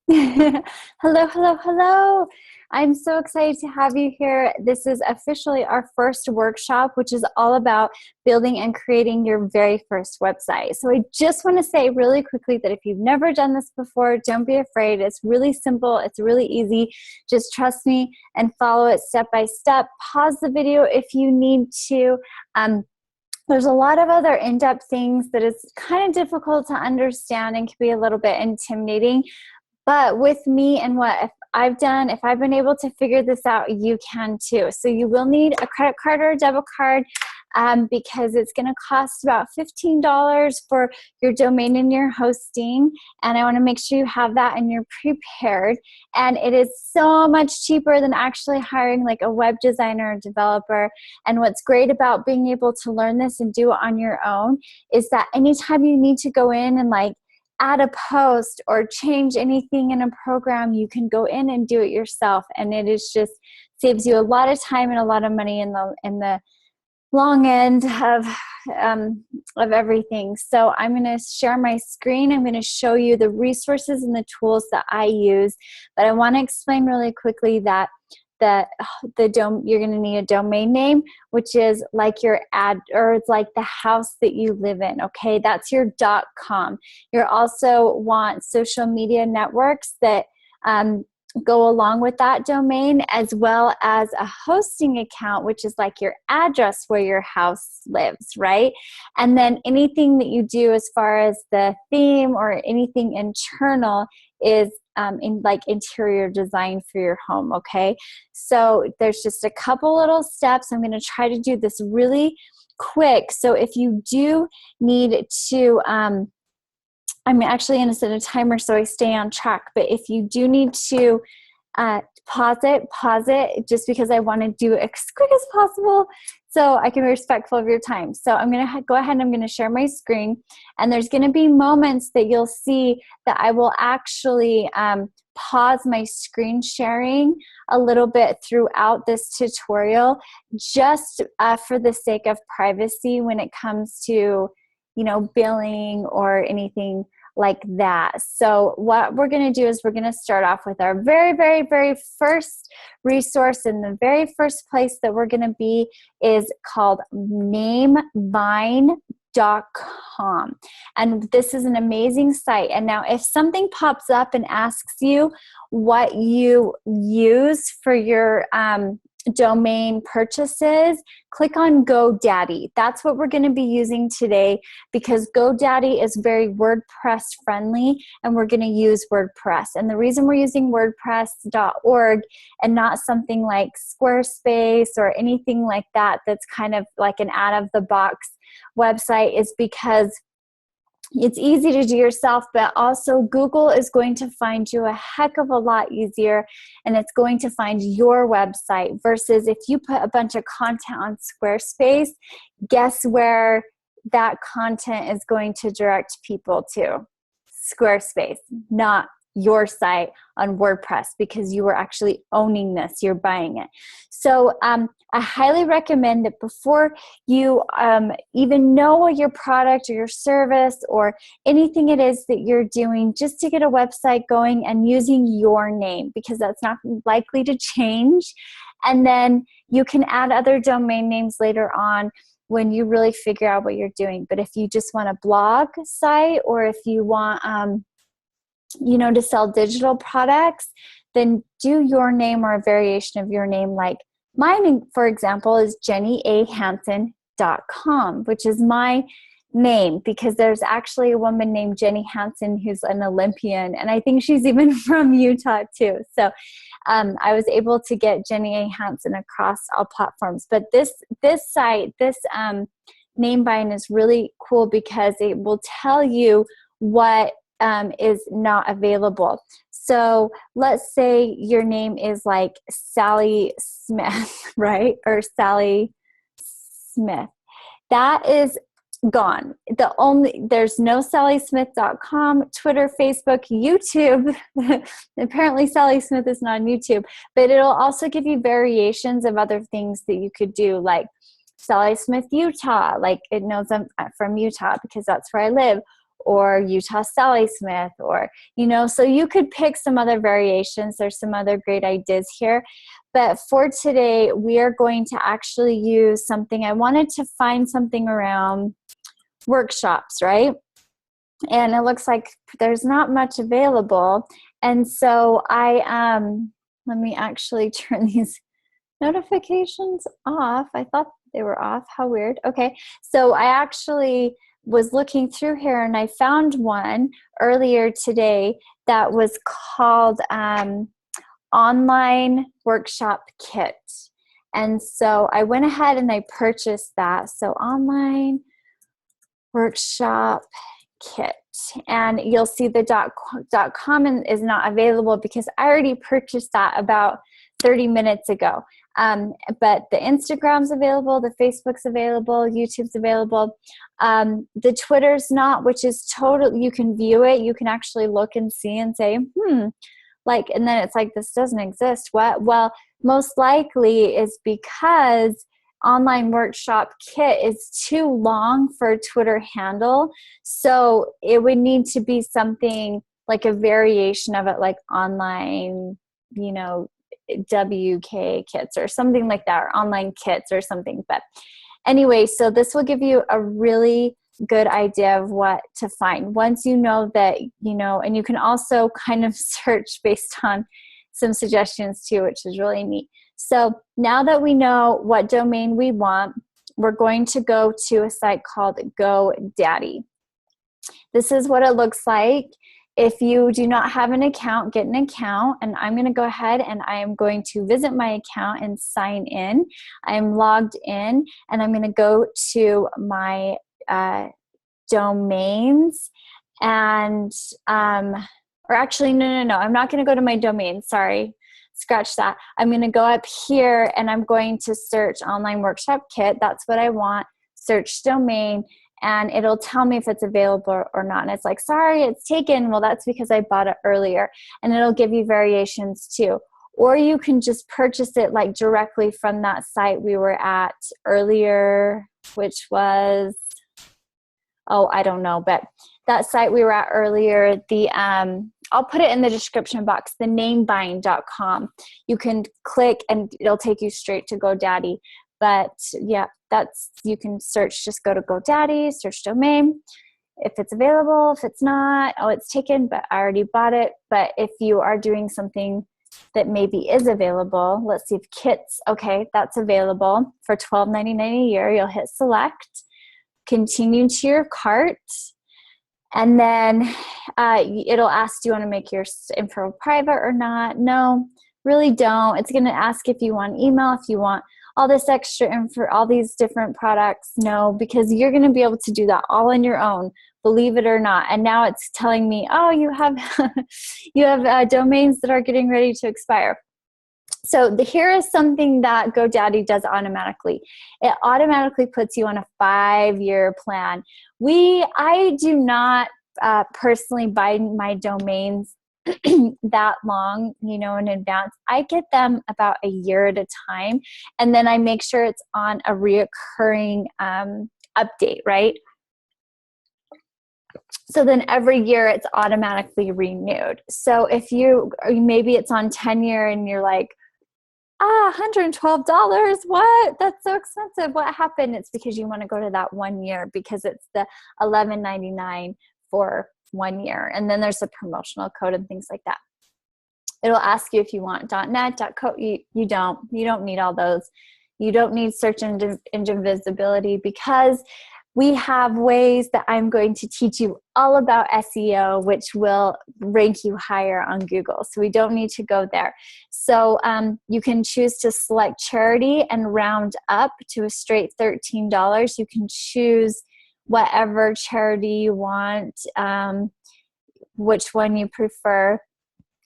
Hello, hello, hello. I'm so excited to have you here. This is officially our first workshop, which is all about building and creating your very first website. So I just want to say really quickly that if you've never done this before, don't be afraid. It's really simple. It's really easy. Just trust me and follow it step by step. Pause the video if you need to. There's a lot of other in-depth things that is kind of difficult to understand and can be a little bit intimidating. But with me and what I've done, if I've been able to figure this out, you can too. So you will need a credit card or a debit card because it's going to cost about $15 for your domain and your hosting. And I want to make sure you have that and you're prepared. And it is so much cheaper than actually hiring like a web designer or developer. And what's great about being able to learn this and do it on your own is that anytime you need to go in and like add a post or change anything in a program, you can go in and do it yourself, and it is just saves you a lot of time and a lot of money in the long end of everything. So I'm going to share my screen. I'm going to show you the resources and the tools that I use, but I want to explain really quickly that you're going to need a domain name, which is like your ad, or it's like the house that you live in. Okay, that's your .com. You also want social media networks that go along with that domain, as well as a hosting account, which is like your address where your house lives, right? And then anything that you do as far as the theme or anything internal is in like interior design for your home, okay? So there's just a couple little steps. I'm going to try to do this really quick. So if you do need to, I'm actually going to set a timer so I stay on track, but if you do need to pause it just because I want to do it as quick as possible so I can be respectful of your time. So I'm going to go ahead and I'm going to share my screen, and there's going to be moments that you'll see that I will actually pause my screen sharing a little bit throughout this tutorial, just for the sake of privacy when it comes to, you know, billing or anything like that. So what we're going to do is we're going to start off with our very, very, very first resource, and the very first place that we're going to be is called namevine.com. And this is an amazing site. And now if something pops up and asks you what you use for your domain purchases, click on GoDaddy. That's what we're going to be using today because GoDaddy is very WordPress friendly, and we're going to use WordPress. And the reason we're using WordPress.org and not something like Squarespace or anything like that that's kind of like an out-of-the-box website is because it's easy to do yourself, but also Google is going to find you a heck of a lot easier, and it's going to find your website versus if you put a bunch of content on Squarespace, guess where that content is going to direct people to? Squarespace, not your site on WordPress, because you are actually owning this, you're buying it. So I highly recommend that before you even know your product or your service or anything it is that you're doing, just to get a website going and using your name, because that's not likely to change. And then you can add other domain names later on when you really figure out what you're doing. But if you just want a blog site, or if you want you know, to sell digital products, then do your name or a variation of your name. Like mine, for example, is JennyAHansen.com, which is my name because there's actually a woman named Jenny Hansen who's an Olympian, and I think she's even from Utah too. So I was able to get JennyAHansen across all platforms. But this site, this Namevine is really cool because it will tell you what is not available. So let's say your name is like Sally Smith, right? Or Sally Smith. That is gone. There's no SallySmith.com, Twitter, Facebook, YouTube. Apparently Sally Smith is not on YouTube, but it'll also give you variations of other things that you could do, like Sally Smith, Utah, like it knows I'm from Utah because that's where I live. or Utah Sally Smith, or, you know, so you could pick some other variations. There's some other great ideas here. But for today, we are going to actually use something. I wanted to find something around workshops, right? And it looks like there's not much available. And so let me actually turn these notifications off. I thought they were off. How weird. Okay. So I actually was looking through here and I found one earlier today that was called Online Workshop Kit. And so I went ahead and I purchased that. So Online Workshop Kit. And you'll see the .com is not available because I already purchased that about 30 minutes ago. But the Instagram's available, the Facebook's available, YouTube's available. The Twitter's not, which is total, you can view it. You can actually look and see and say, like, and then it's like, this doesn't exist. What? Well, most likely is because Online Workshop Kit is too long for a Twitter handle. So it would need to be something like a variation of it, like online, you know, WK kits or something like that, or online kits or something. But anyway, so this will give you a really good idea of what to find once you know that, you know, and you can also kind of search based on some suggestions too, which is really neat. So now that we know what domain we want, we're going to go to a site called GoDaddy. This is what it looks like. If you do not have an account, get an account, and I'm going to go ahead and I am going to visit my account and sign in. I'm logged in and I'm going to go to my domains and, or actually, no, I'm not going to go to my domain. Sorry. Scratch that. I'm going to go up here and I'm going to search Online Workshop Kit. That's what I want. Search domain and it'll tell me if it's available or not. And it's like, sorry, it's taken. Well, that's because I bought it earlier. And it'll give you variations too. Or you can just purchase it like directly from that site we were at earlier, which was, oh, I don't know, but that site we were at earlier, the I'll put it in the description box, the namebind.com. You can click and it'll take you straight to GoDaddy. But yeah, you can search, just go to GoDaddy, search domain. If it's available, if it's not, oh, it's taken, but I already bought it. But if you are doing something that maybe is available, let's see if kits, okay, that's available for $12.99 a year. You'll hit select, continue to your cart. And then it'll ask, do you want to make your info private or not? No, really don't. It's going to ask if you want email, if you want all this extra info, all these different products. No, because you're going to be able to do that all on your own, believe it or not. And now it's telling me, oh, you have you have domains that are getting ready to expire. So here is something that GoDaddy does automatically. It automatically puts you on a 5-year plan. I do not personally buy my domains that long, you know, in advance. I get them about a year at a time, and then I make sure it's on a reoccurring update, right? So then every year it's automatically renewed. So if maybe it's on 10-year and you're like, $112, what? That's so expensive. What happened? It's because you want to go to that 1 year because it's the $11.99 for 1 year. And then there's a promotional code and things like that. It'll ask you if you want .net, .co. You don't need all those. You don't need search engine visibility because we have ways that I'm going to teach you all about SEO, which will rank you higher on Google. So we don't need to go there. So you can choose to select charity and round up to a straight $13. You can choose whatever charity you want, which one you prefer.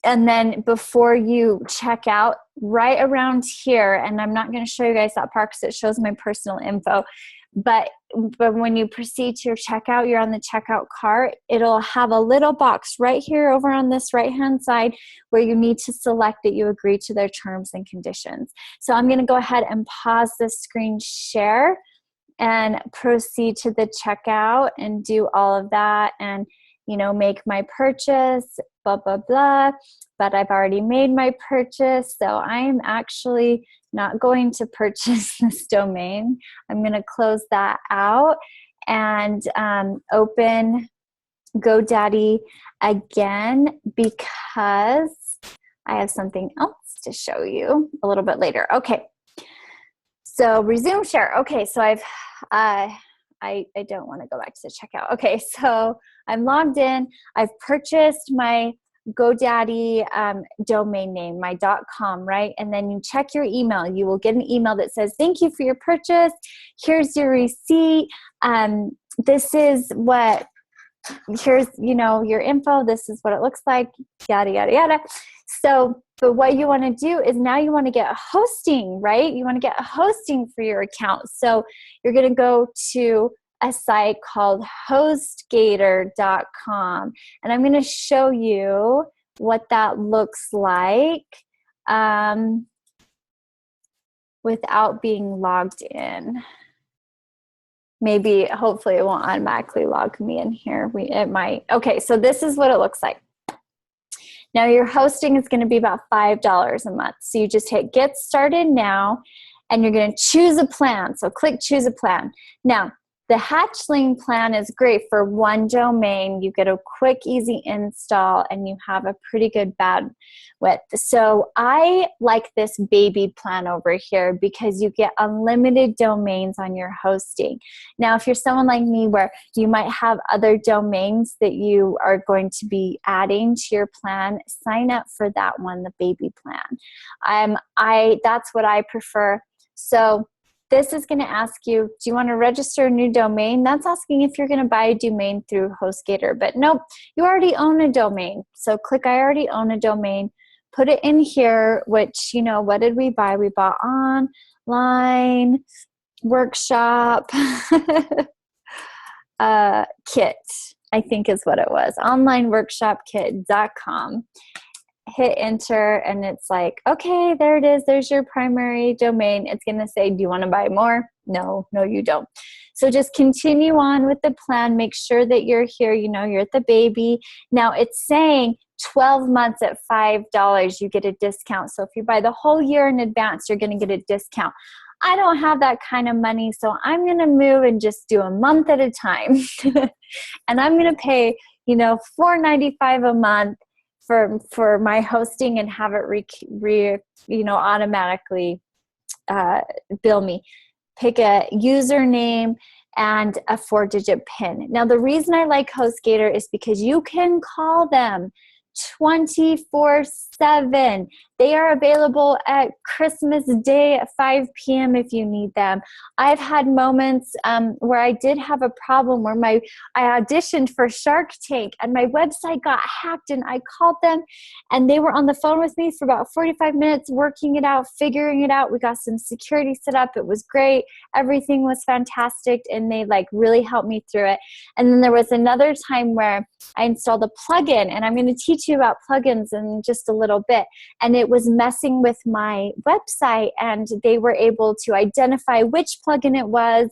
And then before you check out, right around here, and I'm not going to show you guys that part because it shows my personal info, but when you proceed to your checkout, you're on the checkout cart, it'll have a little box right here over on this right-hand side where you need to select that you agree to their terms and conditions. So I'm going to go ahead and pause the screen share. and proceed to the checkout and do all of that and, make my purchase, blah, blah, blah. But I've already made my purchase, so I'm actually not going to purchase this domain. I'm going to close that out and open GoDaddy again because I have something else to show you a little bit later. Okay, so resume share. Okay, so I don't want to go back to the checkout. Okay, so I'm logged in. I've purchased my GoDaddy domain name, my .com, right? And then you check your email. You will get an email that says, thank you for your purchase. Here's your receipt. This is what, here's, your info. This is what it looks like, yada, yada, yada. So, but what you want to do is now you want to get a hosting, right? You want to get a hosting for your account. So you're going to go to a site called hostgator.com. And I'm going to show you what that looks like without being logged in. Maybe, hopefully it won't automatically log me in here. It might. Okay, so this is what it looks like. Now your hosting is going to be about $5 a month. So you just hit get started now and you're going to choose a plan. So click choose a plan. Now the Hatchling plan is great for one domain. You get a quick, easy install and you have a pretty good bandwidth. So I like this baby plan over here because you get unlimited domains on your hosting. Now, if you're someone like me where you might have other domains that you are going to be adding to your plan, sign up for that one, the baby plan. That's what I prefer. So this is going to ask you, do you want to register a new domain? That's asking if you're going to buy a domain through HostGator. But nope, you already own a domain. So click I already own a domain. Put it in here, which, what did we buy? We bought online workshop kit, I think is what it was. Onlineworkshopkit.com. Hit enter and it's like, okay, there it is. There's your primary domain. It's going to say, do you want to buy more? No, you don't. So just continue on with the plan. Make sure that you're here, you're at the baby. Now it's saying 12 months at $5, you get a discount. So if you buy the whole year in advance, you're going to get a discount. I don't have that kind of money, so I'm going to move and just do a month at a time. And I'm going to pay, $4.95 a month for my hosting and have it automatically bill me. Pick a username and a 4-digit PIN. Now the reason I like HostGator is because you can call them 24/7. They are available at Christmas Day at 5 p.m. if you need them. I've had moments where I did have a problem where I auditioned for Shark Tank and my website got hacked and I called them and they were on the phone with me for about 45 minutes working it out, figuring it out. We got some security set up. It was great. Everything was fantastic and they really helped me through it. And then there was another time where I installed a plugin, and I'm going to teach you about plugins in just a little bit. And it was messing with my website, and they were able to identify which plugin it was,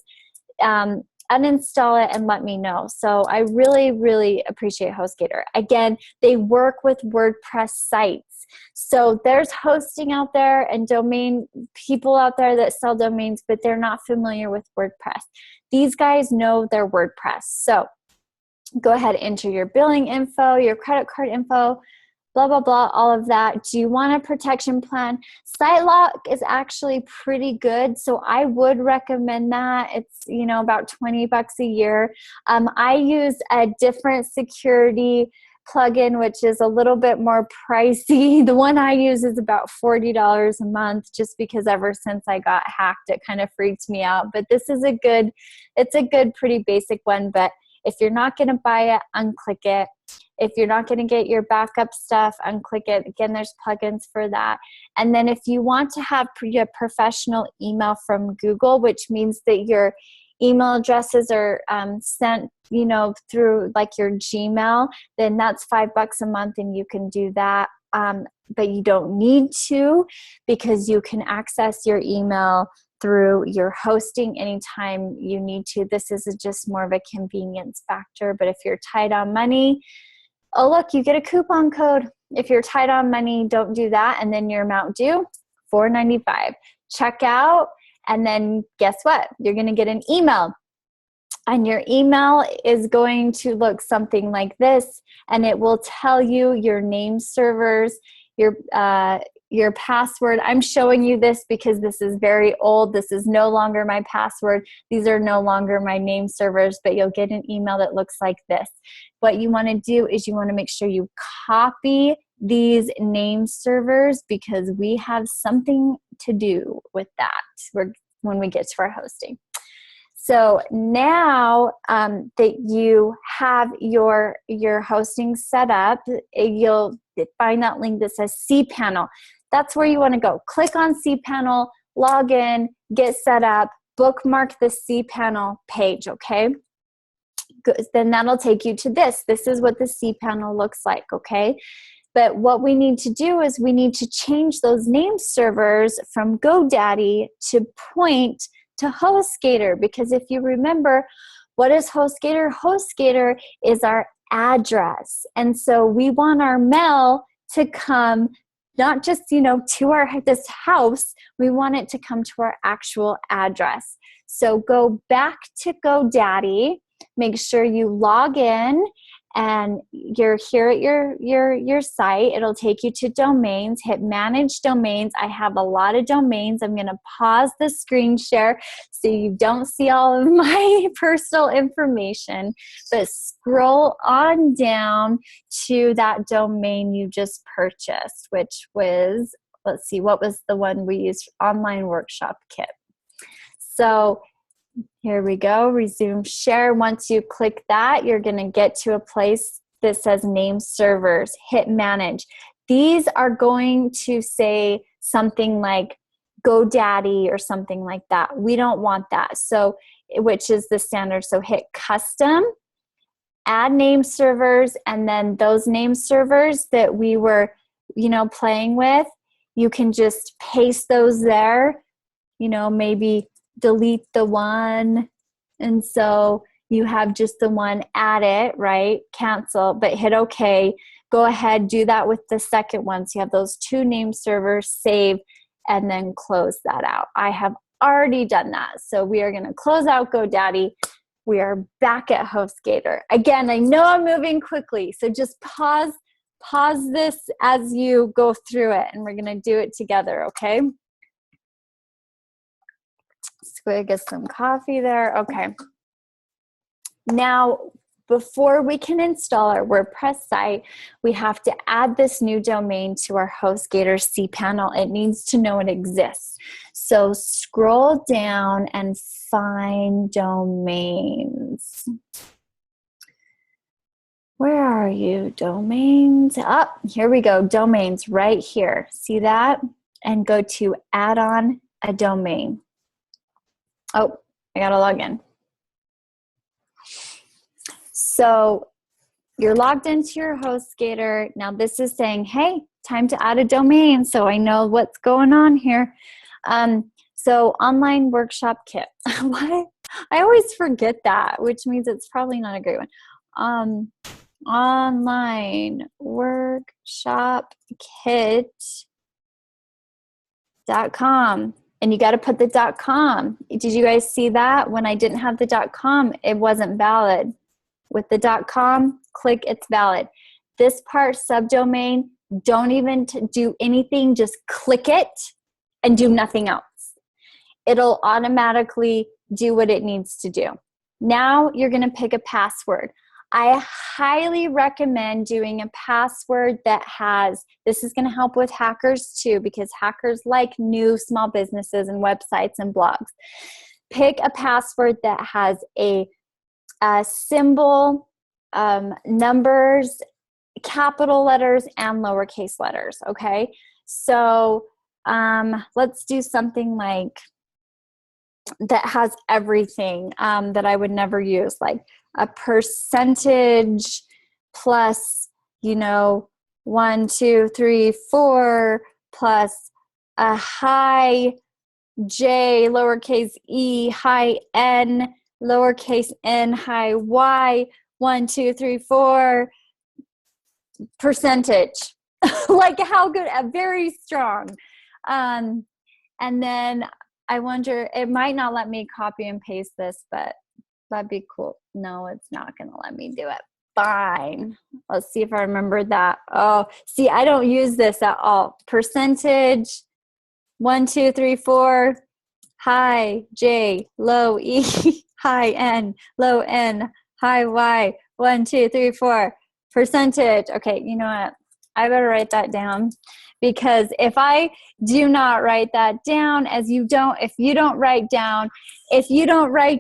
uninstall it, and let me know. So I really, really appreciate HostGator. Again, they work with WordPress sites. So there's hosting out there and domain people out there that sell domains, but they're not familiar with WordPress. These guys know their WordPress. So go ahead, enter your billing info, your credit card info, blah, blah, blah, all of that. Do you want a protection plan? SiteLock is actually pretty good, so I would recommend that. It's, about $20 a year. I use a different security plugin, which is a little bit more pricey. The one I use is about $40 a month, just because ever since I got hacked, it kind of freaked me out. But this is it's a good, pretty basic one. But if you're not going to buy it, unclick it. If you're not going to get your backup stuff, unclick it. Again, there's plugins for that. And then if you want to have a professional email from Google, which means that your email addresses are sent, through your Gmail, then that's $5 a month and you can do that. But you don't need to, because you can access your email through your hosting anytime you need to. This is just more of a convenience factor, but if you're tight on money, oh look, you get a coupon code. If you're tight on money, don't do that, and then your amount due, $4.95. Check out, and then guess what? You're going to get an email. And your email is going to look something like this, and it will tell you your name servers, your password. I'm showing you this because this is very old. This is no longer my password. These are no longer my name servers, but you'll get an email that looks like this. What you want to do is you want to make sure you copy these name servers, because we have something to do with that when we get to our hosting. So now that you have your hosting set up, you'll find that link that says cPanel. That's where you want to go. Click on cPanel, log in, get set up, bookmark the cPanel page, okay? Good. Then that'll take you to this. This is what the cPanel looks like, okay? But what we need to do is we need to change those name servers from GoDaddy to point to HostGator, because if you remember, what is HostGator? HostGator is our address. And so we want our mail to come not just, to this house, we want it to come to our actual address. So go back to GoDaddy, make sure you log in, and you're here at your site. It'll take you to domains. Hit manage domains. I have a lot of domains. I'm going to pause the screen share so you don't see all of my personal information, but scroll on down to that domain you just purchased, which was, let's see, what was the one we used? Online Workshop Kit. So here we go, resume share. Once you click that, you're going to get to a place that says name servers. Hit manage. These are going to say something like GoDaddy or something like that. We don't want that, so which is the standard. So hit custom, add name servers, and then those name servers that we were, playing with, you can just paste those there. Maybe delete the one, and so you have just the one, add it, right? Cancel, but hit OK. Go ahead, do that with the second one. So you have those two name servers, save, and then close that out. I have already done that. So we are going to close out GoDaddy. We are back at HostGator. Again, I know I'm moving quickly, so just pause this as you go through it, and we're going to do it together, okay? Go get some coffee there. Okay. Now, before we can install our WordPress site, we have to add this new domain to our HostGator cPanel. It needs to know it exists. So scroll down and find domains. Where are you? Domains. Oh, here we go. Domains right here. See that? And go to add on a domain. Oh, I gotta log in. So you're logged into your HostGator. Now this is saying, hey, time to add a domain, so I know what's going on here. So Online Workshop Kit. What? I always forget that, which means it's probably not a great one. Online Workshop Kit.com. And you got to put the .com. Did you guys see that? When I didn't have the .com, it wasn't valid. With the .com, click it's valid. This part, subdomain, don't even do anything. Just click it and do nothing else. It'll automatically do what it needs to do. Now you're going to pick a password. I highly recommend doing a password that has, this is going to help with hackers too, because hackers like new small businesses and websites and blogs. Pick a password that has a symbol, numbers, capital letters, and lowercase letters, okay? So let's do something like that has everything that I would never use, like a percentage plus, 1, 2, 3, 4 plus a high J, lowercase e, high N, lowercase n, high Y, 1, 2, 3, 4, percentage. Like how good, very strong. And then I wonder, it might not let me copy and paste this, but that'd be cool. No, it's not going to let me do it. Fine. Let's see if I remember that. Oh, see, I don't use this at all. Percentage, 1, 2, 3, 4, high J, low E, high N, low N, high Y, 1, 2, 3, 4, percentage. Okay, you know what? I better write that down, because if I do not write that down, if you don't write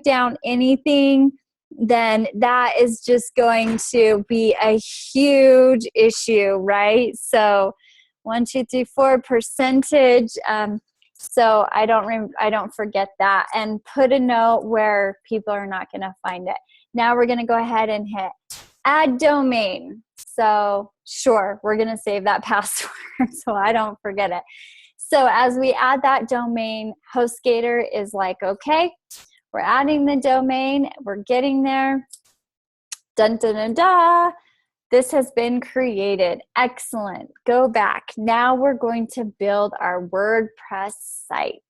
down anything, then that is just going to be a huge issue, right? So 1, 2, 3, 4, percentage. So I don't forget that, and put a note where people are not going to find it. Now we're going to go ahead and hit add domain. So sure, we're going to save that password so I don't forget it. So as we add that domain, HostGator is like, okay, we're adding the domain. We're getting there. Dun, dun, dun, dun. This has been created. Excellent. Go back. Now we're going to build our WordPress site.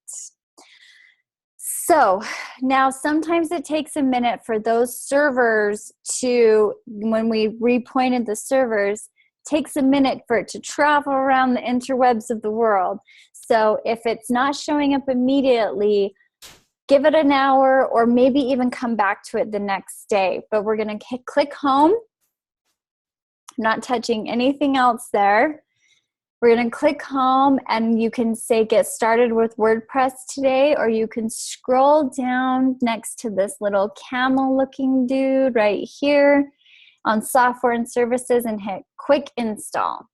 So now sometimes it takes a minute for those servers to, when we repointed the servers, takes a minute for it to travel around the interwebs of the world. So if it's not showing up immediately, give it an hour, or maybe even come back to it the next day. But we're going to click home. I'm not touching anything else there. We're going to click home, and you can say get started with WordPress today, or you can scroll down next to this little camel looking dude right here on software and services and hit quick install.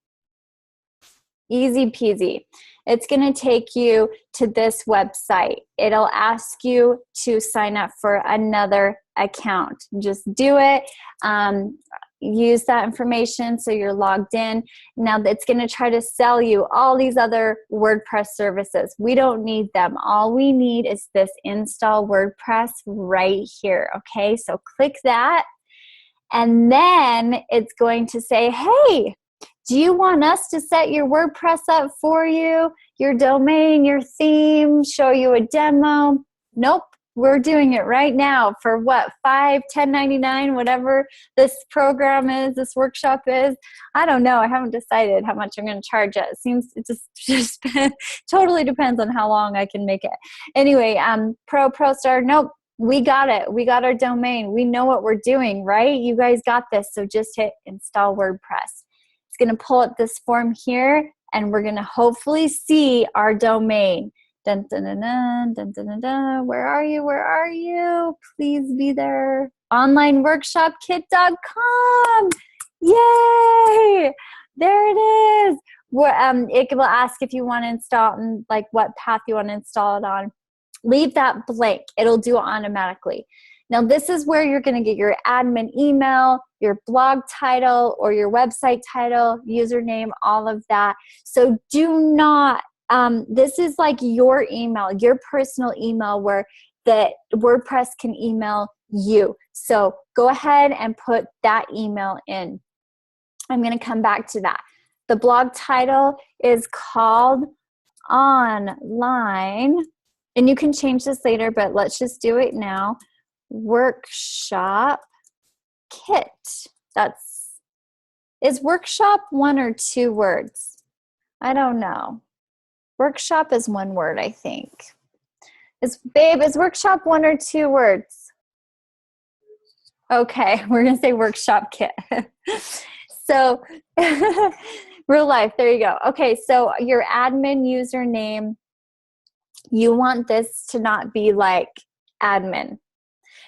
Easy peasy. It's going to take you to this website. It'll ask you to sign up for another account. Just do it. Use that information so you're logged in. Now it's going to try to sell you all these other WordPress services. We don't need them. All we need is this install WordPress right here. Okay, so click that, and then it's going to say, hey, do you want us to set your WordPress up for you, your domain, your theme, show you a demo? Nope. We're doing it right now for what, $5, $10.99, whatever this program is, this workshop is. I don't know. I haven't decided how much I'm going to charge it. It just totally depends on how long I can make it. Anyway, Pro Star, nope. We got it. We got our domain. We know what we're doing, right? You guys got this. So just hit install WordPress. It's going to pull up this form here, and we're going to hopefully see our domain. Dun, dun, dun, dun, dun, dun, dun, dun. Where are you? Where are you? Please be there. Onlineworkshopkit.com. Yay! There it is. It will ask if you want to install, and like what path you want to install it on. Leave that blank. It'll do it automatically. Now this is where you're going to get your admin email, your blog title, or your website title, username, all of that. So do not this is like your email, your personal email, where the WordPress can email you. So go ahead and put that email in. I'm going to come back to that. The blog title is called Online, and you can change this later, but let's just do it now. Workshop Kit. Is workshop one or two words? I don't know. Workshop is one word, I think. Is workshop one or two words? Okay, we're going to say workshop kit. So, real life, there you go. Okay, so your admin username, you want this to not be like admin.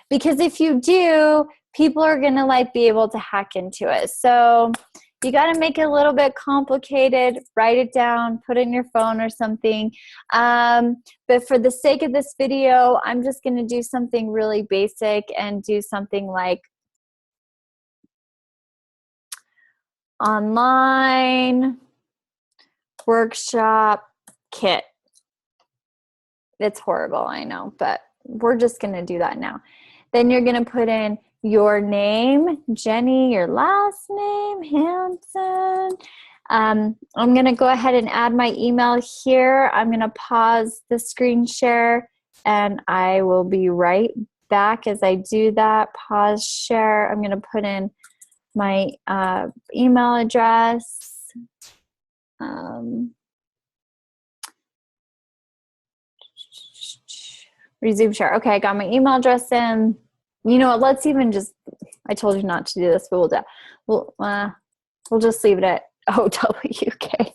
Because if you do, people are going to like be able to hack into it. So you got to make it a little bit complicated. Write it down, put it in your phone or something. But for the sake of this video, I'm just going to do something really basic and do something like Online Workshop Kit. It's horrible, I know, but we're just going to do that now. Then you're going to put in your name, Jenny, your last name, Hansen. I'm going to go ahead and add my email here. I'm going to pause the screen share, and I will be right back as I do that. Pause share. I'm going to put in my email address. Resume share. Okay, I got my email address in. You know what? Let's even just, I told you not to do this, but we'll just leave it at OWK.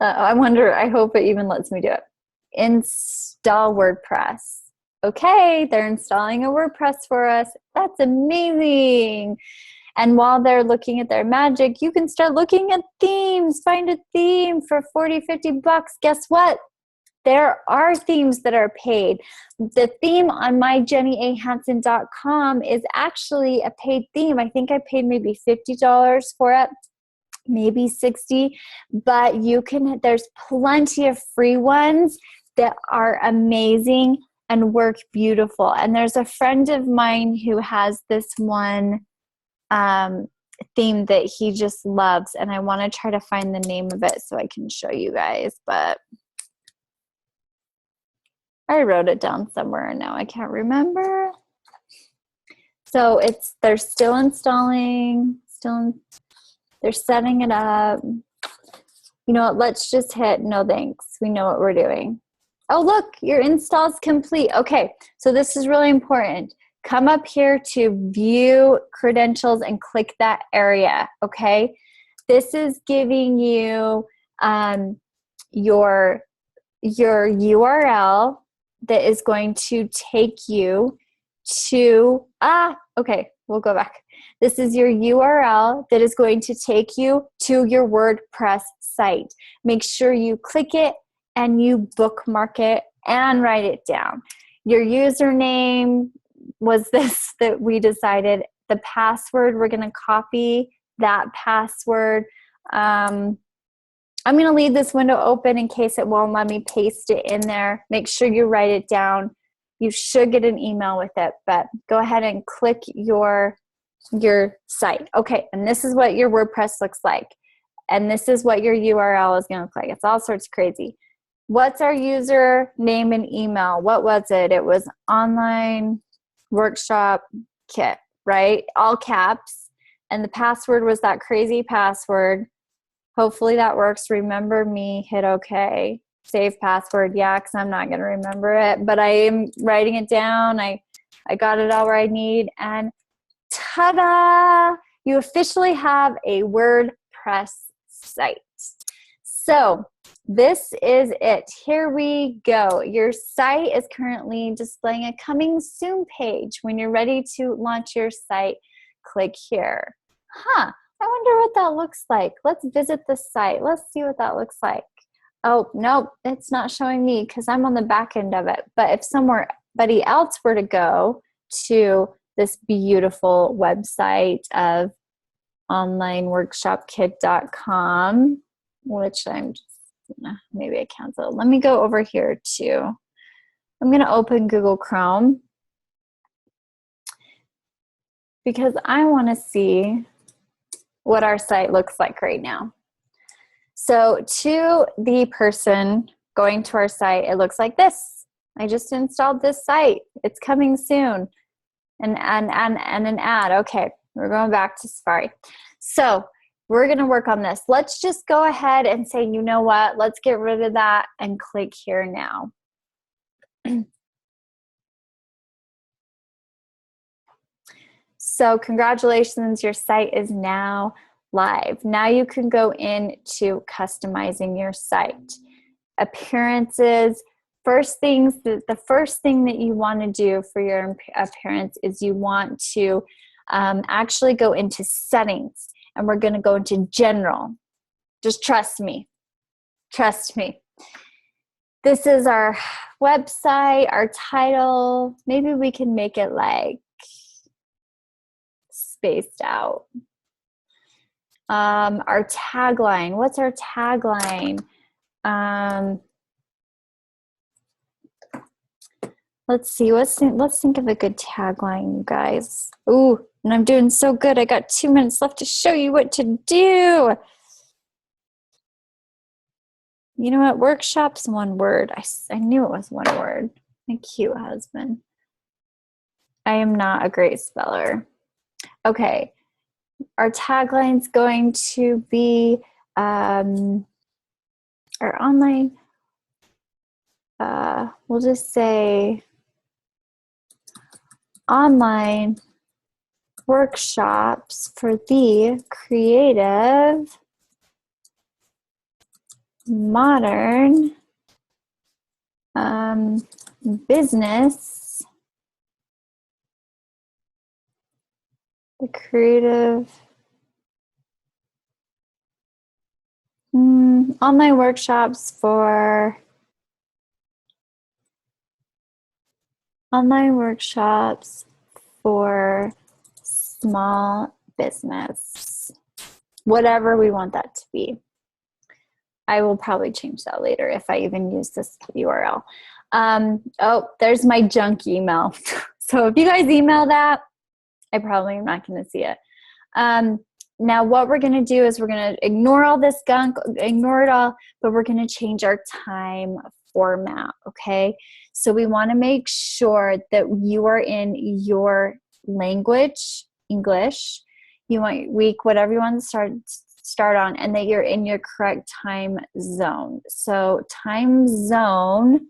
I wonder, I hope it even lets me do it. Install WordPress. Okay, they're installing a WordPress for us. That's amazing. And while they're looking at their magic, you can start looking at themes. Find a theme for 40, 50 bucks. Guess what? There are themes that are paid. The theme on my JennyAHansen.com is actually a paid theme. I think I paid maybe $50 for it, maybe $60, but you can, there's plenty of free ones that are amazing and work beautiful. And there's a friend of mine who has this one theme that he just loves, and I want to try to find the name of it so I can show you guys, but I wrote it down somewhere and now I can't remember. So they're still installing, they're setting it up. You know what, let's just hit no thanks. We know what we're doing. Oh, look, your install's complete. Okay, so this is really important. Come up here to view credentials and click that area, okay? This is giving you your URL that is going to take you to, okay, we'll go back. This is your URL that is going to take you to your WordPress site. Make sure you click it and you bookmark it and write it down. Your username was this that we decided. The password, we're going to copy that password. I'm going to leave this window open in case it won't let me paste it in there. Make sure you write it down. You should get an email with it, but go ahead and click your site. Okay, and this is what your WordPress looks like. And this is what your URL is going to look like. It's all sorts of crazy. What's our user name and email? What was it? It was online workshop kit, right? All caps. And the password was that crazy password. Hopefully that works. Remember me, hit OK. Save password, yeah, because I'm not going to remember it. But I am writing it down. I got it all where I need. And ta-da! You officially have a WordPress site. So this is it. Here we go. Your site is currently displaying a coming soon page. When you're ready to launch your site, click here. I wonder what that looks like. Let's visit the site. Let's see what that looks like. Oh, no, it's not showing me because I'm on the back end of it. But if somebody else were to go to this beautiful website of onlineworkshopkit.com, which I'm just, maybe I cancel. Let me go over here too. I'm going to open Google Chrome because I want to see what our site looks like right now. So to the person going to our site, it looks like this. I just installed this site. It's coming soon. And an ad. Okay, we're going back to Safari. So we're going to work on this. Let's just go ahead and say, you know what? Let's get rid of that and click here now. So congratulations, your site is now live. Now you can go into customizing your site. Appearances. The first thing that you want to do for your appearance is you want to actually go into settings, and we're going to go into general. Just trust me. Trust me. This is our website, our title. Maybe we can make it like spaced out. Our tagline. What's our tagline? Let's see. Let's think of a good tagline, you guys. Ooh, and I'm doing so good. I got 2 minutes left to show you what to do. You know what? Workshop's one word. I knew it was one word. My cute husband. I am not a great speller. Okay. Our tagline's going to be our online. We'll just say online workshops for the creative, modern business, the creative online workshops for small business, whatever we want that to be. I will probably change that later if I even use this URL. Oh, there's my junk email. So if you guys email that, I probably am not going to see it. Now what we're going to do is we're going to ignore all this gunk, ignore it all, but we're going to change our time format, okay? So we want to make sure that you are in your language, English, you want week, whatever you want to start on, and that you're in your correct time zone. So time zone,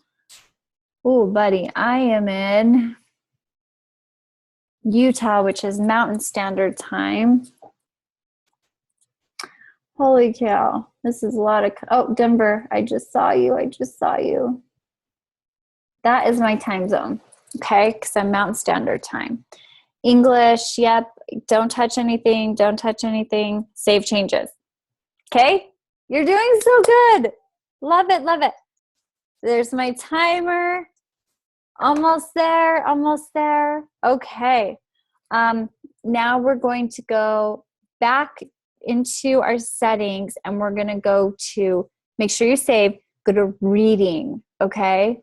oh buddy, I am in Utah, which is Mountain Standard Time. Holy cow, this is a lot of, oh, Denver, I just saw you. That is my time zone, okay, because I'm Mountain Standard Time. English, yep, don't touch anything, save changes. Okay, you're doing so good. Love it. There's my timer. Almost there. Okay, now we're going to go back into our settings and we're going to go to, make sure you save, go to reading, okay?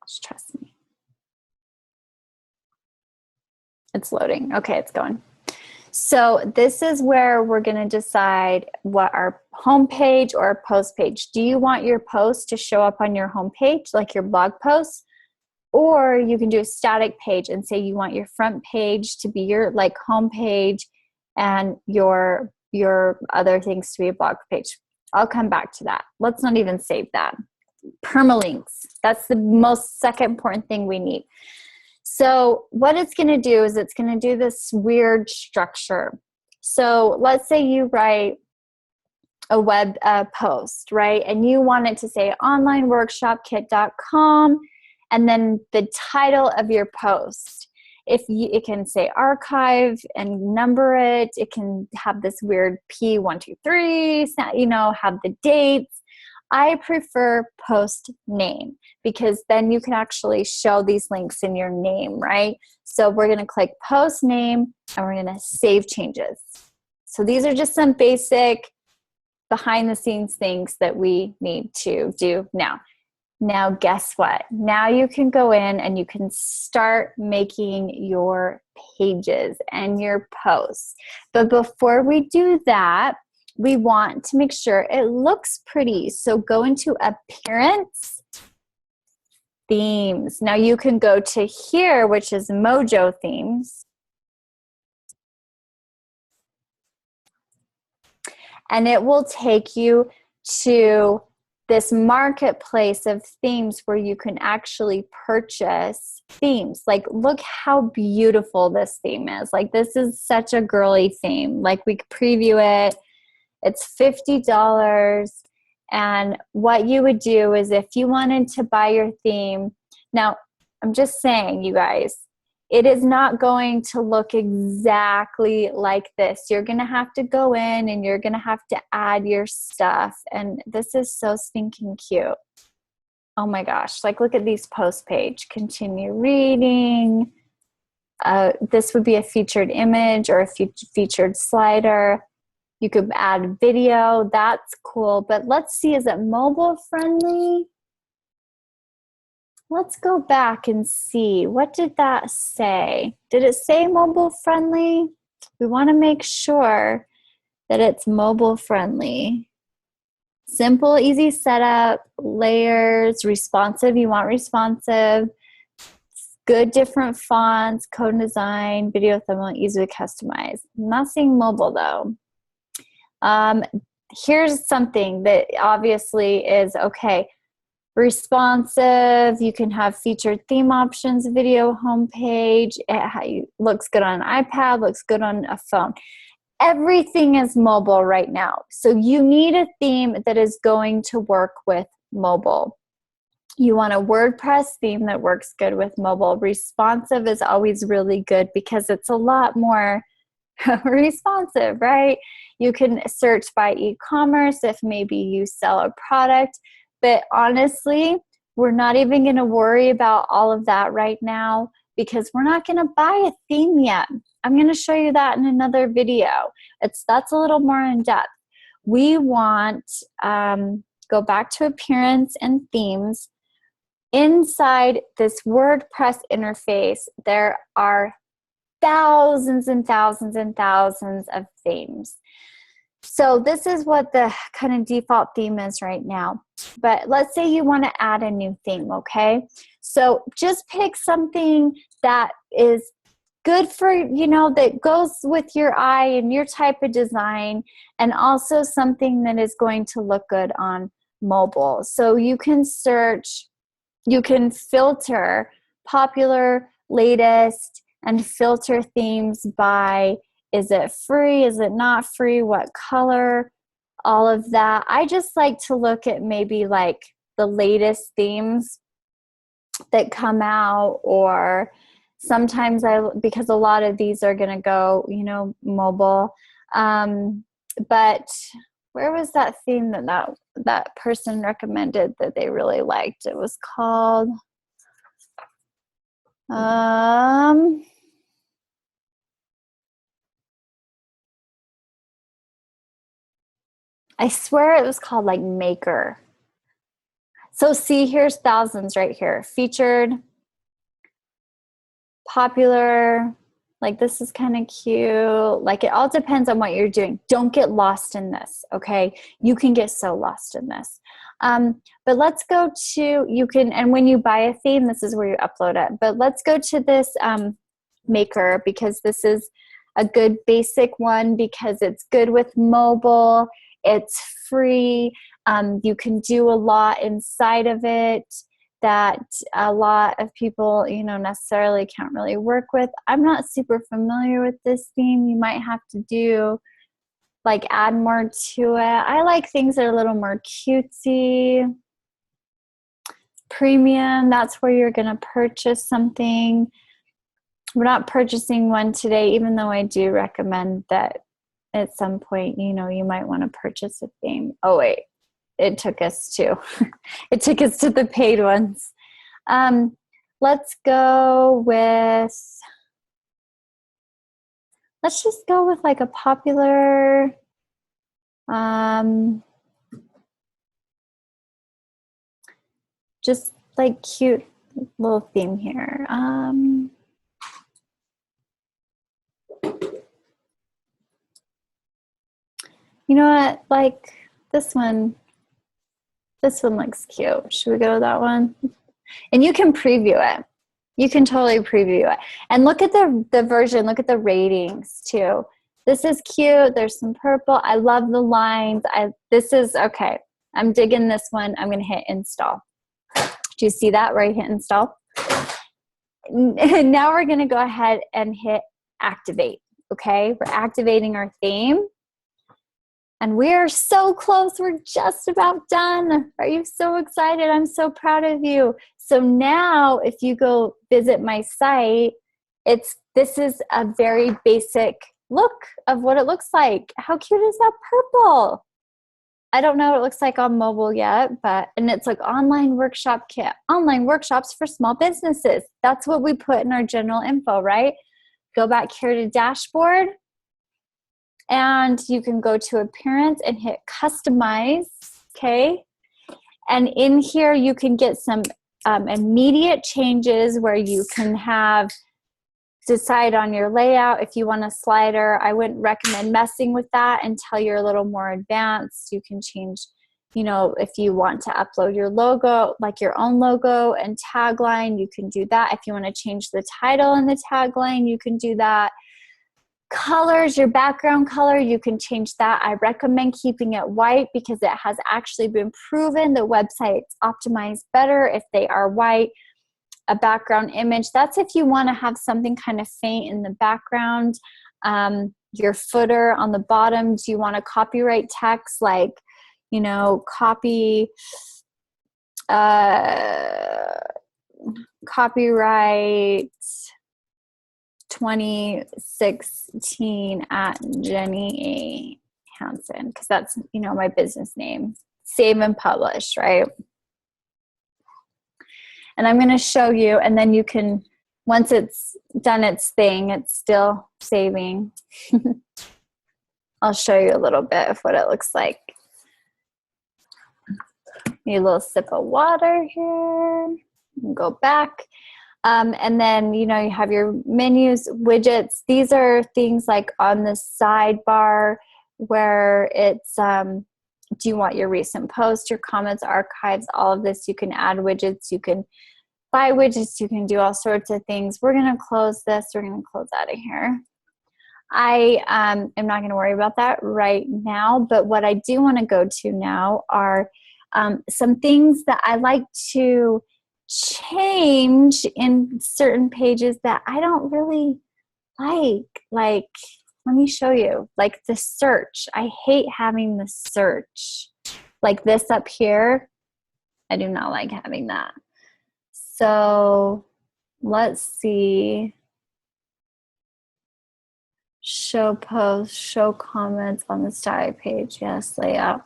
Just trust me. It's loading. Okay, it's going. So this is where we're going to decide what our home page or post page. Do you want your post to show up on your home page, like your blog post? Or you can do a static page and say you want your front page to be your like home page and your other things to be a blog page. I'll come back to that. Let's not even save that. Permalinks. That's the most second important thing we need. So what it's going to do is it's going to do this weird structure. So let's say you write a web post, right? And you want it to say onlineworkshopkit.com and then the title of your post. It can say archive and number it. It can have this weird P123, have the dates. I prefer post name because then you can actually show these links in your name, right? So we're going to click post name and we're going to save changes. So these are just some basic behind the scenes things that we need to do now. Now, guess what? Now you can go in and you can start making your pages and your posts. But before we do that, we want to make sure it looks pretty. So go into Appearance, Themes. Now you can go to here, which is Mojo Themes. And it will take you to this marketplace of themes where you can actually purchase themes. Like, look how beautiful this theme is. Like, this is such a girly theme. Like, we preview it. It's $50. And what you would do is if you wanted to buy your theme, now I'm just saying, you guys, it is not going to look exactly like this. You're going to have to go in and you're going to have to add your stuff. And this is so stinking cute. Oh my gosh. Like, look at these post page. Continue reading. This would be a featured image or a featured slider. You could add video. That's cool. But let's see, is it mobile friendly? let's go back and see. What did that say? Did it say mobile friendly? We want to make sure that it's mobile friendly. Simple, easy setup, layers, responsive. You want responsive. Good different fonts, code design, video thumbnail, easy to customize. I'm not seeing mobile though. Here's something that obviously is okay. Responsive, you can have featured theme options, video homepage. It looks good on an iPad, looks good on a phone. Everything is mobile right now. So you need a theme that is going to work with mobile. You want a WordPress theme that works good with mobile. Responsive is always really good because it's a lot more responsive, right? You can search by e-commerce if maybe you sell a product. But honestly, we're not even going to worry about all of that right now because we're not going to buy a theme yet. I'm going to show you that in another video. That's a little more in depth. We want, go back to appearance and themes. Inside this WordPress interface, there are thousands and thousands and thousands of themes. So this is what the kind of default theme is right now. But let's say you want to add a new theme, okay? So just pick something that is good for, you know, that goes with your eye and your type of design, and also something that is going to look good on mobile. So you can search, you can filter popular, latest, and filter themes by, is it free, is it not free, what color, all of that. I just like to look at maybe like the latest themes that come out, or sometimes because a lot of these are going to go, you know, mobile. But where was that theme that person recommended that they really liked? It was called, I swear it was called like Maker. So see, here's thousands right here. Featured, popular, like this is kind of cute. Like it all depends on what you're doing. Don't get lost in this, okay? You can get so lost in this. But let's go to, you can, and when you buy a theme, this is where you upload it. But let's go to this Maker, because this is a good basic one because it's good with mobile. It's free. You can do a lot inside of it that a lot of people, you know, necessarily can't really work with. I'm not super familiar with this theme. You might have to do, like, add more to it. I like things that are a little more cutesy. Premium, that's where you're going to purchase something. We're not purchasing one today, even though I do recommend that at some point, you know, you might want to purchase a theme. Oh, wait. It took us to, it took us to the paid ones. Let's go with, let's just go with like a popular, just like cute little theme here. You know what, like this one looks cute. Should we go with that one? And you can preview it. You can totally preview it. And look at the version, look at the ratings too. This is cute. There's some purple. I love the lines. This is, okay, I'm digging this one. I'm gonna hit install. Do you see that where I hit install? And now we're gonna go ahead and hit activate, okay? We're activating our theme. And we are so close. We're just about done. Are you so excited? I'm so proud of you. So now if you go visit my site, this is a very basic look of what it looks like. How cute is that purple? I don't know what it looks like on mobile yet, and it's like online workshop kit, online workshops for small businesses. That's what we put in our general info, right? Go back here to dashboard. And you can go to appearance and hit customize, okay? And in here you can get some immediate changes where you can decide on your layout. If you want a slider, I wouldn't recommend messing with that until you're a little more advanced. You can change, if you want to upload your logo, like your own logo and tagline, you can do that. If you want to change the title and the tagline, you can do that. Colors, your background color, you can change that. I recommend keeping it white because it has actually been proven that websites optimize better if they are white. A background image, that's if you want to have something kind of faint in the background. Your footer on the bottom, do you want to copyright text like, copyright 2016 at JennyAHansen, because that's, my business name. Save and publish, right? And I'm going to show you, and then you can, once it's done its thing, it's still saving. I'll show you a little bit of what it looks like. Need a little sip of water here. Go back. And then, you have your menus, widgets. These are things like on the sidebar where it's, do you want your recent posts, your comments, archives, all of this. You can add widgets. You can buy widgets. You can do all sorts of things. We're going to close this. We're going to close out of here. I am not going to worry about that right now. But what I do want to go to now are some things that I like to change in certain pages that I don't really like. Like, let me show you. Like the search. I hate having the search. Like this up here. I do not like having that. So let's see. Show posts, show comments on the style page. Yes, layout.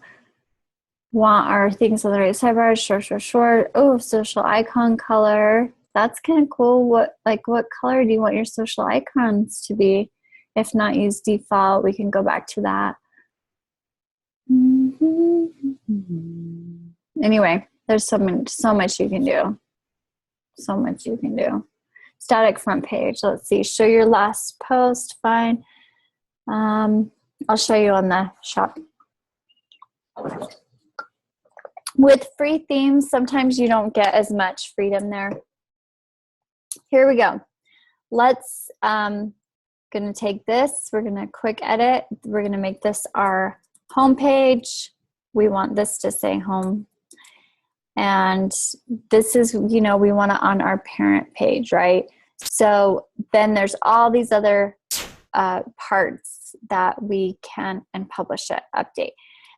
Want our things on the right sidebar, short. Oh, social icon color. That's kind of cool. What color do you want your social icons to be? If not, use default. We can go back to that. Anyway, there's so much you can do. So much you can do. Static front page. Let's see. Show your last post. Fine. I'll show you on the shop. With free themes, sometimes you don't get as much freedom there. Here we go. Let's, gonna take this. We're gonna quick edit. We're gonna make this our home page. We want this to say home. And this is, we want it on our parent page, right? So then there's all these other parts that we can, and publish it, update.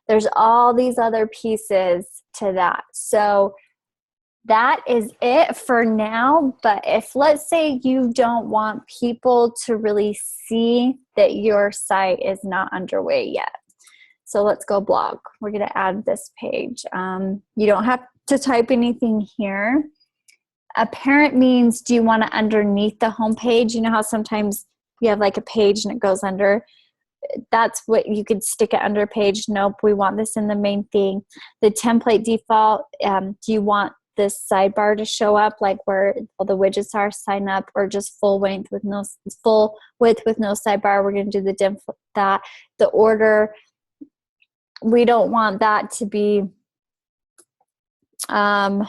There's all these other pieces to that. So that is it for now. But if, let's say, you don't want people to really see that your site is not underway yet. So let's go blog. We're going to add this page. You don't have to type anything here. A parent means, do you want it underneath the home page? You know how sometimes you have like a page and it goes under? That's what you could stick it under page. Nope, we want this in the main thing. The template default, do you want this sidebar to show up like where all the widgets are, sign up, or just full width with no sidebar? We're going to do that. The order, we don't want that to be, we're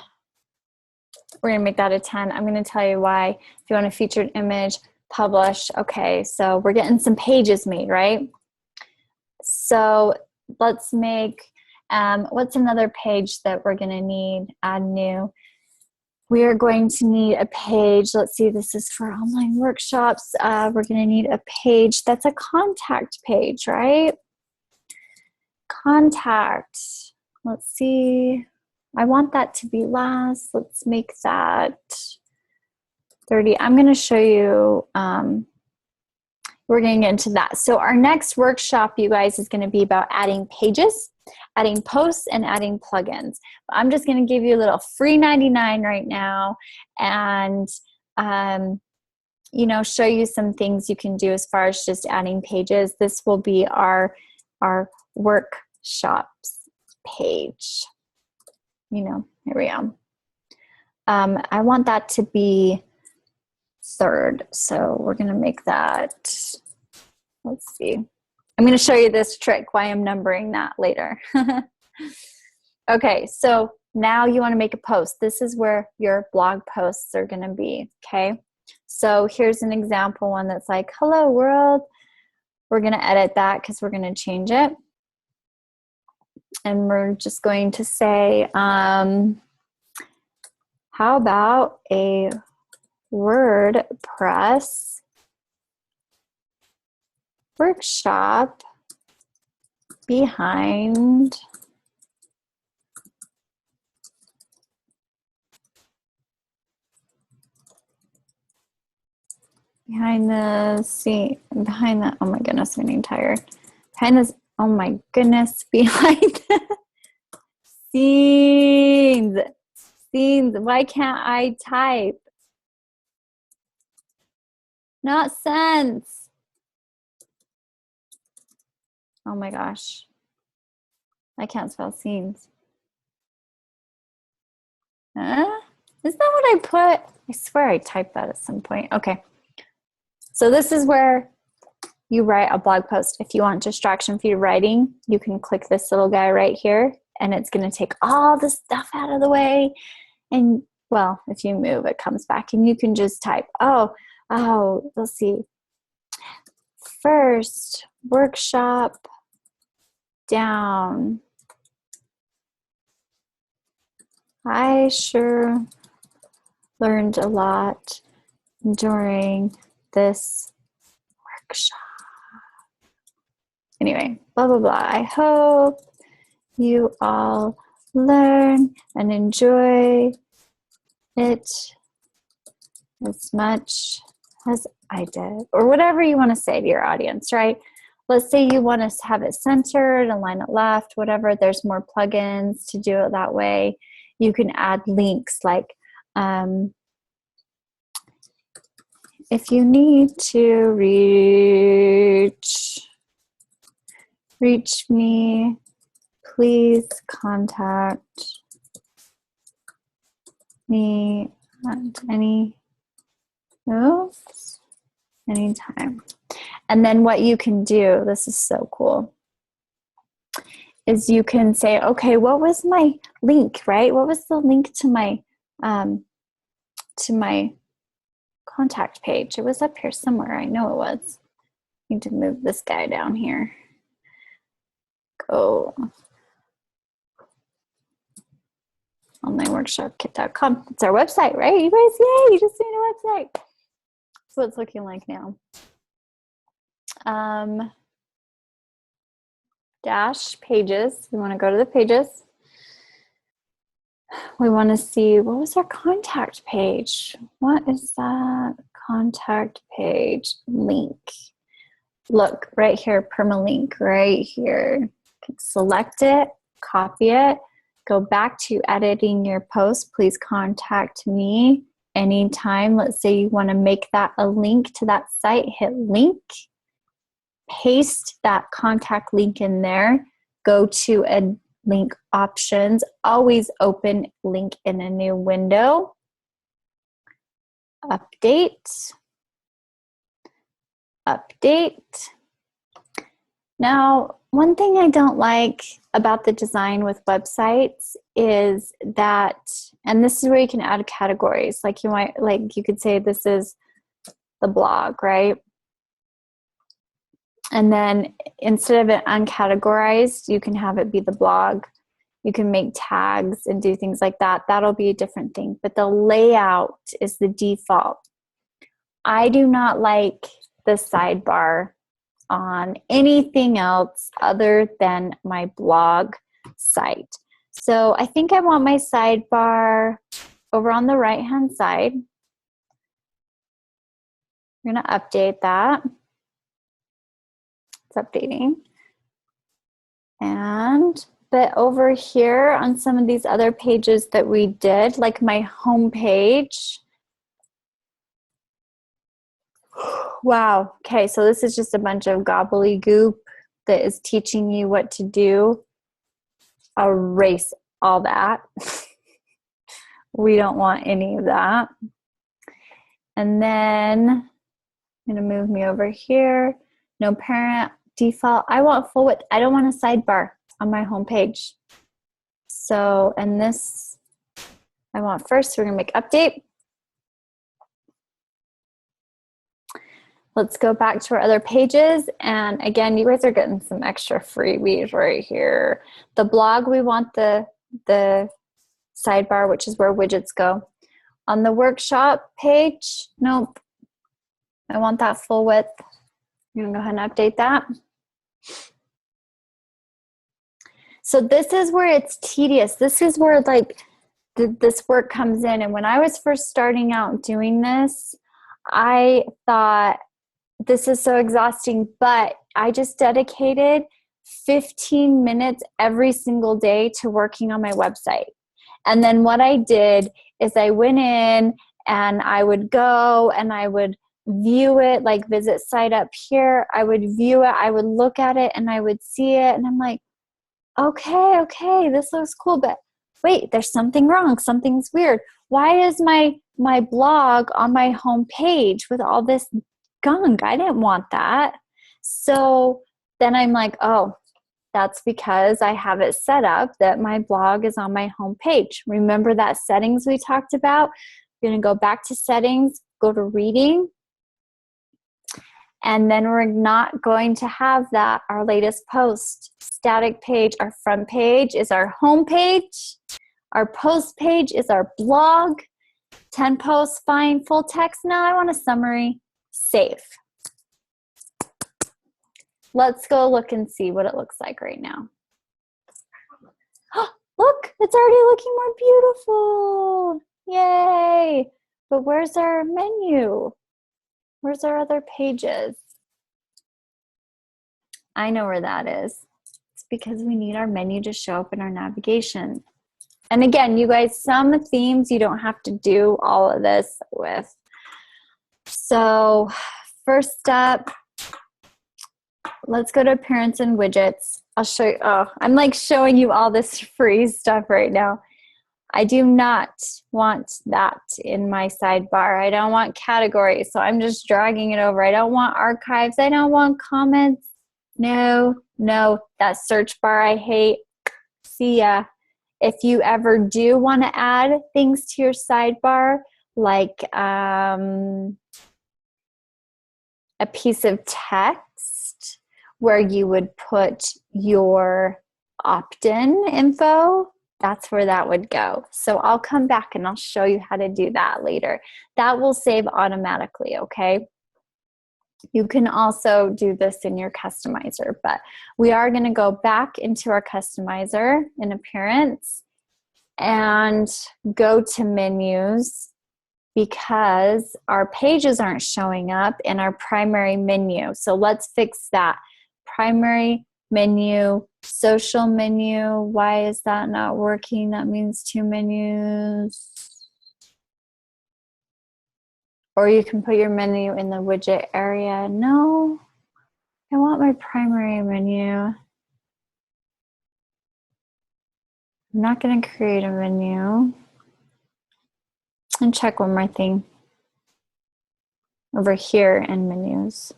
going to make that a 10. I'm going to tell you why. If you want a featured image, publish. Okay, so we're getting some pages made, right? So let's make, what's another page that we're going to need? Add new. We are going to need a page. Let's see, this is for online workshops. We're going to need a page that's a contact page, right? Contact. Let's see. I want that to be last. Let's make that 30. I'm going to show you, we're going to get into that. So our next workshop, you guys, is going to be about adding pages, adding posts, and adding plugins. I'm just going to give you a little free 99 right now and, show you some things you can do as far as just adding pages. This will be our workshops page. Here we go. I want that to be third. So we're going to make that, let's see. I'm going to show you this trick, why I'm numbering that later. Okay, so now you want to make a post. This is where your blog posts are going to be, okay? So here's an example one that's like, hello world. We're going to edit that because we're going to change it. And we're just going to say, how about a WordPress workshop behind the scene, behind the, oh my goodness, I'm getting tired. Behind this, oh my goodness, behind the scenes. Why can't I type? Not sense. Oh my gosh. I can't spell scenes. Huh? Isn't that what I put? I swear I typed that at some point. Okay. So this is where you write a blog post. If you want distraction-free writing, you can click this little guy right here, and it's going to take all the stuff out of the way. And, well, if you move, it comes back, and you can just type, oh, let's see. First workshop down. I sure learned a lot during this workshop. Anyway, blah, blah, blah. I hope you all learn and enjoy it as much as I did. Or whatever you want to say to your audience, right? Let's say you want to have it centered, align it left, whatever. There's more plugins to do it that way. You can add links like, if you need to reach me, please contact me at anytime. And then what you can do, this is so cool, is you can say, okay, what was my link, right? What was the link to my contact page? It was up here somewhere. I know it was. I need to move this guy down here. Go onlineworkshopkit.com. It's our website, right? You guys, yay, you just seen a website. That's what it's looking like now. Dash pages. We want to go to the pages. We want to see, what was our contact page? What is that contact page link? Look, right here, permalink, right here. Select it, copy it, go back to editing your post. Please contact me anytime. Let's say you want to make that a link to that site, hit link, paste that contact link in there, go to a link options, always open link in a new window, update. Now, one thing I don't like about the design with websites is that, and this is where you can add categories. Like you could say this is the blog, right? And then instead of it uncategorized, you can have it be the blog. You can make tags and do things like that. That'll be a different thing. But the layout is the default. I do not like the sidebar on anything else other than my blog site. So I think I want my sidebar over on the right-hand side. I'm going to update that. It's updating. But over here on some of these other pages that we did, like my home page. Wow. Okay, so this is just a bunch of gobbledygook that is teaching you what to do. Erase all that. We don't want any of that. And then I'm going to move me over here. No parent, default. I want full width. I don't want a sidebar on my home page. So, and this I want first. So we're going to make update. Let's go back to our other pages. And again, you guys are getting some extra freebies right here. The blog, we want the sidebar, which is where widgets go. On the workshop page, nope. I want that full width. I'm gonna go ahead and update that. So this is where it's tedious. This is where like this work comes in. And when I was first starting out doing this, I thought, this is so exhausting, but I just dedicated 15 minutes every single day to working on my website. And then what I did is I went in and I would go and I would view it, like visit site up here. I would view it, I would look at it, and I would see it. And I'm like, okay, this looks cool, but wait, there's something wrong. Something's weird. Why is my blog on my home page with all this gunk? I didn't want that. So then I'm like, oh, that's because I have it set up that my blog is on my home page. Remember that settings we talked about? We're going to go back to settings, go to reading, and then we're not going to have that, our latest post. Static page, our front page is our home page. Our post page is our blog. 10 posts, fine. Full text, no, I want a summary. Save. Let's go look and see what it looks like right now. Look, it's already looking more beautiful. Yay. But where's our menu? Where's our other pages? I know where that is. It's because we need our menu to show up in our navigation. And again, you guys, some themes you don't have to do all of this with. So first up, let's go to appearance and widgets. I'll show you. Oh, I'm like showing you all this free stuff right now. I do not want that in my sidebar. I don't want categories, so I'm just dragging it over. I don't want archives. I don't want comments. No, that search bar I hate. See ya. If you ever do want to add things to your sidebar, like a piece of text where you would put your opt-in info, that's where that would go. So I'll come back and I'll show you how to do that later. That will save automatically, okay? You can also do this in your customizer, but we are going to go back into our customizer in appearance and go to menus because our pages aren't showing up in our primary menu. So let's fix that. Primary menu, social menu. Why is that not working? That means two menus. Or you can put your menu in the widget area. No, I want my primary menu. I'm not going to create a menu. And check one more thing. Over here in menus.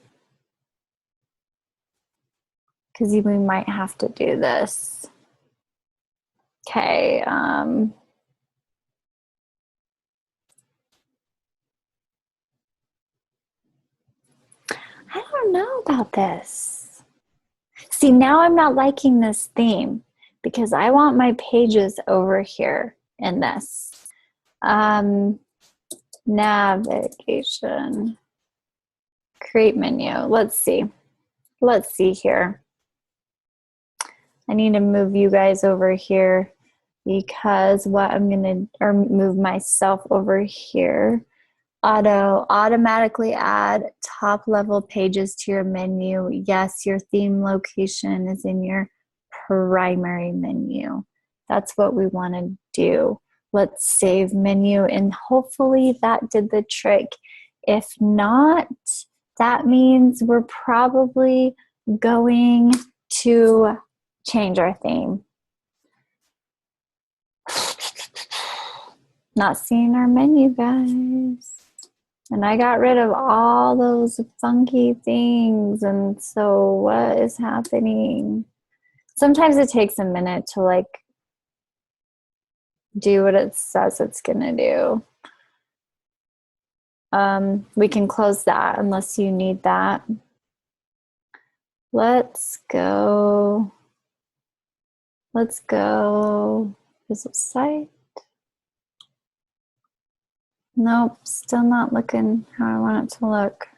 Because we might have to do this. Okay. I don't know about this. See, now I'm not liking this theme because I want my pages over here in this. Navigation. Create menu. Let's see. Let's see here. I need to move you guys over here because what I'm going to, or move myself over here. Automatically add top level pages to your menu. Yes, your theme location is in your primary menu. That's what we want to do. Let's save menu and hopefully that did the trick. If not, that means we're probably going to change our theme. Not seeing our menu, guys. And I got rid of all those funky things. And so what is happening? Sometimes it takes a minute to like do what it says it's gonna do. We can close that unless you need that. Let's go. Let's go. Visit site. Nope, still not looking how I want it to look.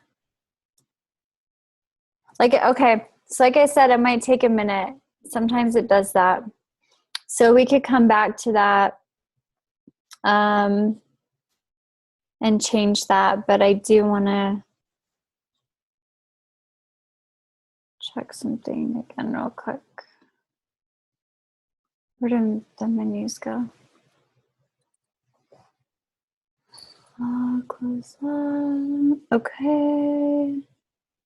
Like, okay, so like I said, it might take a minute. Sometimes it does that. So we could come back to that and change that, but I do want to check something again real quick. Where did the menus go? Close that. Okay.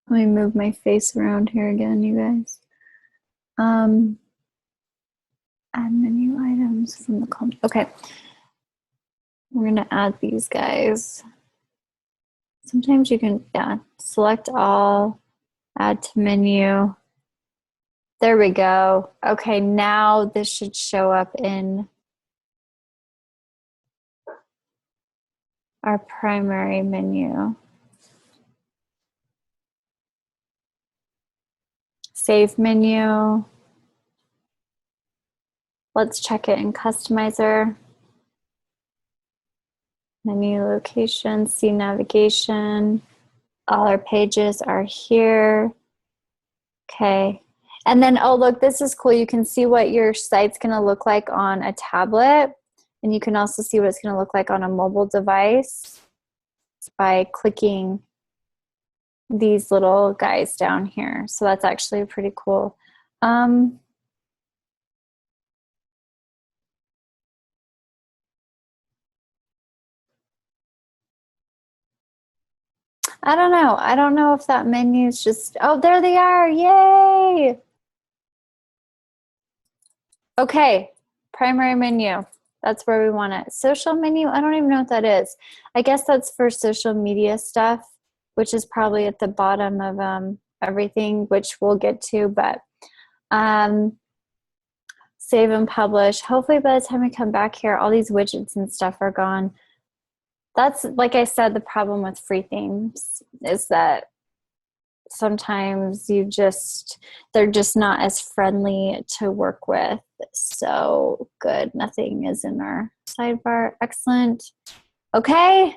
Let me move my face around here again, you guys. Add menu items from the column. Okay. We're going to add these guys. Sometimes you can, select all, add to menu. There we go. Okay, now this should show up in our primary menu. Save menu. Let's check it in Customizer. Menu location, see navigation. All our pages are here. Okay. And then, oh, look, this is cool. You can see what your site's going to look like on a tablet. And you can also see what it's going to look like on a mobile device by clicking these little guys down here. So that's actually pretty cool. I don't know. I don't know if that menu is just, oh, there they are. Yay. Okay. Primary menu. That's where we want it. Social menu. I don't even know what that is. I guess that's for social media stuff, which is probably at the bottom of everything, which we'll get to, but save and publish. Hopefully by the time we come back here, all these widgets and stuff are gone. That's, like I said, the problem with free themes is that sometimes they're just not as friendly to work with. So good, nothing is in our sidebar. Excellent. Okay.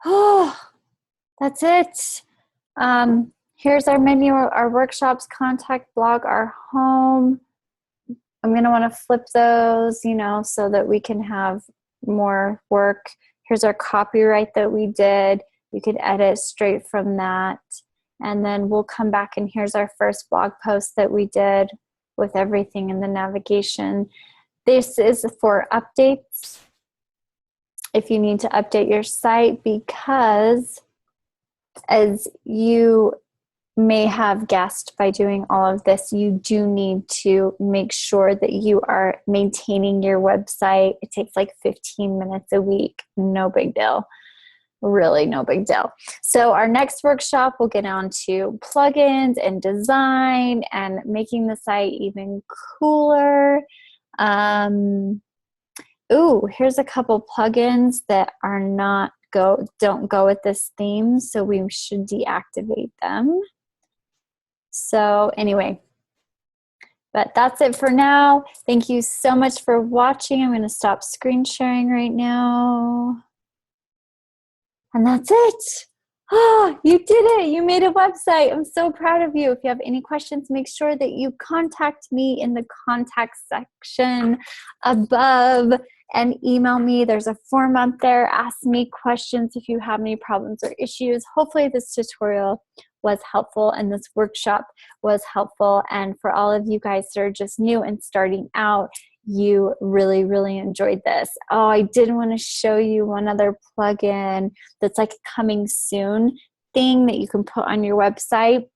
Oh, that's it. Here's our menu, our workshops, contact, blog, our home. I'm going to want to flip those, so that we can have more work. Here's our copyright that we did. You could edit straight from that. And then we'll come back and here's our first blog post that we did with everything in the navigation. This is for updates. If you need to update your site, because as you may have guessed by doing all of this, you do need to make sure that you are maintaining your website. It takes like 15 minutes a week. No big deal. Really no big deal. So our next workshop will get on to plugins and design and making the site even cooler. Ooh, here's a couple plugins that are don't go with this theme, so we should deactivate them. So anyway, but that's it for now. Thank you so much for watching. I'm going to stop screen sharing right now. And that's it. Oh, you did it. You made a website. I'm so proud of you. If you have any questions, make sure that you contact me in the contact section above and email me. There's a form up there. Ask me questions if you have any problems or issues. Hopefully this tutorial was helpful and this workshop was helpful. And for all of you guys that are just new and starting out, you really, really enjoyed this. Oh, I did want to show you one other plugin that's like a coming soon thing that you can put on your website.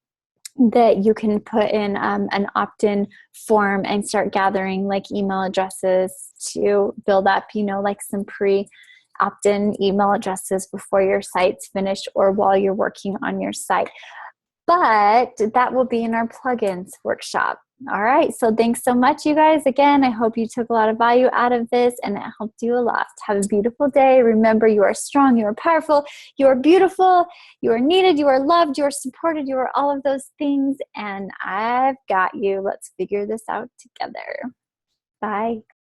that you can put in an opt-in form and start gathering like email addresses to build up, like some opt-in email addresses before your site's finished or while you're working on your site. But that will be in our plugins workshop. All right. So thanks so much, you guys. Again, I hope you took a lot of value out of this and it helped you a lot. Have a beautiful day. Remember, you are strong, you are powerful, you are beautiful, you are needed, you are loved, you are supported, you are all of those things. And I've got you. Let's figure this out together. Bye.